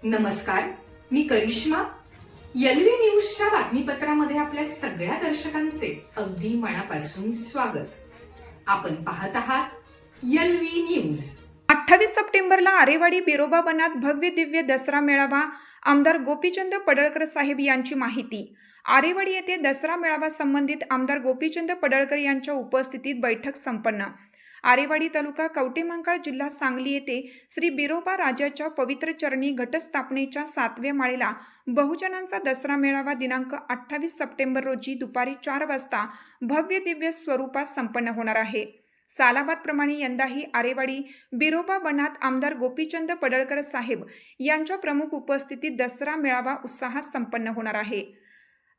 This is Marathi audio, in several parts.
नमस्कार, मी करिश्मा. एलव्ही न्यूजच्या बातमीपत्रामध्ये आपल्या सगळ्या दर्शकांचे अगदी मनापासून स्वागत. आपण पाहत आहात एलव्ही न्यूज. 28 सप्टेंबरला आरेवाडी बिरोबा वनात भव्य दिव्य दसरा मेळावा. आमदार गोपीचंद पडळकर साहेब यांची माहिती. आरेवाडी येथे दसरा मेळावा संबंधित आमदार गोपीचंद पडळकर यांच्या उपस्थितीत बैठक संपन्न. आरेवाडी तालुका कवटेमहांकाळ जिल्हा सांगली येथे श्री बिरोबा राजाच्या पवित्र चरणी घटस्थापनेच्या 7व्या माळेला बहुजनांचा दसरा मेळावा दिनांक 28 सप्टेंबर रोजी दुपारी 4 वाजता भव्य दिव्य स्वरूपात संपन्न होणार आहे. सालाबादप्रमाणे यंदाही आरेवाडी बिरोबा वनात आमदार गोपीचंद पडळकर साहेब यांच्या प्रमुख उपस्थितीत दसरा मेळावा उत्साहात संपन्न होणार आहे.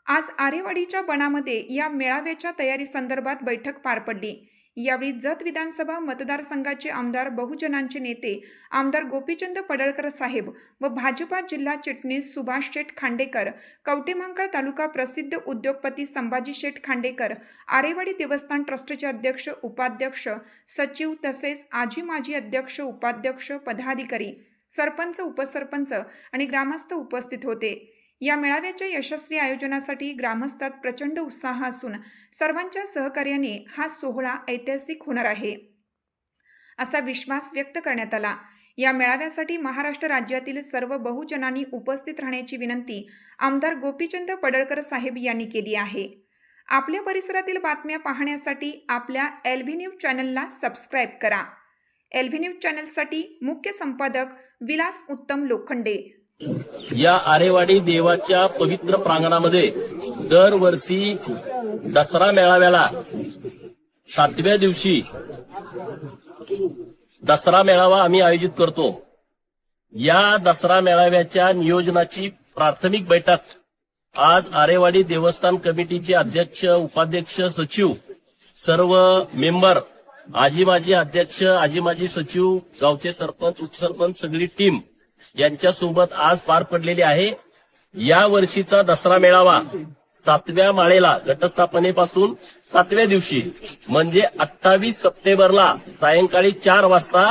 आज आरेवाडीच्या वनामध्ये या मेळाव्याच्या तयारी संदर्भात बैठक पार पडली. यावेळी जत विधानसभा मतदारसंघाचे आमदार बहुजनांचे नेते आमदार गोपीचंद पडळकर साहेब व भाजपा जिल्हा चिटणीस सुभाष शेठ खांडेकर, कवटेमहांकाळ तालुका प्रसिद्ध उद्योगपती संभाजी शेठ खांडेकर, आरेवाडी देवस्थान ट्रस्टचे अध्यक्ष, उपाध्यक्ष, सचिव तसेच आजी माजी अध्यक्ष, उपाध्यक्ष, पदाधिकारी, सरपंच, उपसरपंच आणि ग्रामस्थ उपस्थित होते. या मेळाव्याच्या यशस्वी आयोजनासाठी ग्रामस्थात प्रचंड उत्साह असून सर्वांच्या सहकार्याने हा सोहळा ऐतिहासिक होणार आहे असा विश्वास व्यक्त करण्यात आला. या मेळाव्यासाठी महाराष्ट्र राज्यातील सर्व बहुजनांनी उपस्थित राहण्याची विनंती आमदार गोपीचंद पडळकर साहेब यांनी केली आहे. आपल्या परिसरातील बातम्या पाहण्यासाठी आपल्या एलव्ही न्यूज चॅनलला सबस्क्राईब करा. एलव्ही न्यूज चॅनलसाठी मुख्य संपादक विलास उत्तम लोखंडे. या आरेवाडी देवाच्या पवित्र प्रांगणामध्ये दरवर्षी दसरा मेळाव्याला 7व्या दिवशी दसरा मेळावा आम्ही आयोजित करतो. या दसरा मेळाव्याच्या नियोजनाची प्राथमिक बैठक आज आरेवाडी देवस्थान कमिटीचे अध्यक्ष, उपाध्यक्ष, सचिव, सर्व मेंबर, आजी माजी अध्यक्ष, आजी माजी सचिव, गावचे सरपंच, उपसरपंच, सगळी टीम यांच्यासोबत आज पार पडलेली आहे. या वर्षीचा दसरा मेळावा 7व्या माळेला घटस्थापनेपासून 7व्या दिवशी म्हणजे 28 सप्टेंबरला सायंकाळी 4 वाजता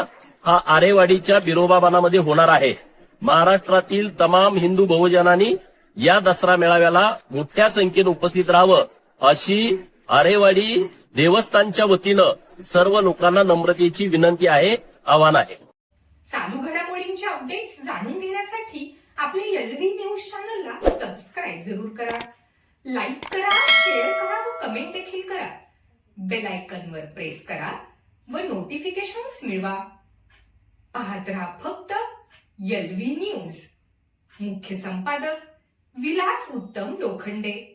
हा आरेवाडीच्या बिरोबा वनामध्ये होणार आहे. महाराष्ट्रातील तमाम हिंदू बहुजनांनी या दसरा मेळाव्याला मोठ्या संख्येने उपस्थित राहावं अशी आरेवाडी देवस्थानच्या वतीनं सर्व लोकांना नम्रतेची विनंती आहे, आवाहन आहे. चालू घडामोडींचे अपडेट्स जाणून घेण्यासाठी आपल्या एलव्ही न्यूज चॅनलला सबस्क्राईब जरूर करा, लाईक करा, शेअर करा व कमेंट देखील करा. बेल आयकॉनवर प्रेस करा व नोटिफिकेशन्स मिळवा. पाहत रहा फक्त एलव्ही न्यूज. मुख्य संपादक विलास उत्तम लोखंडे.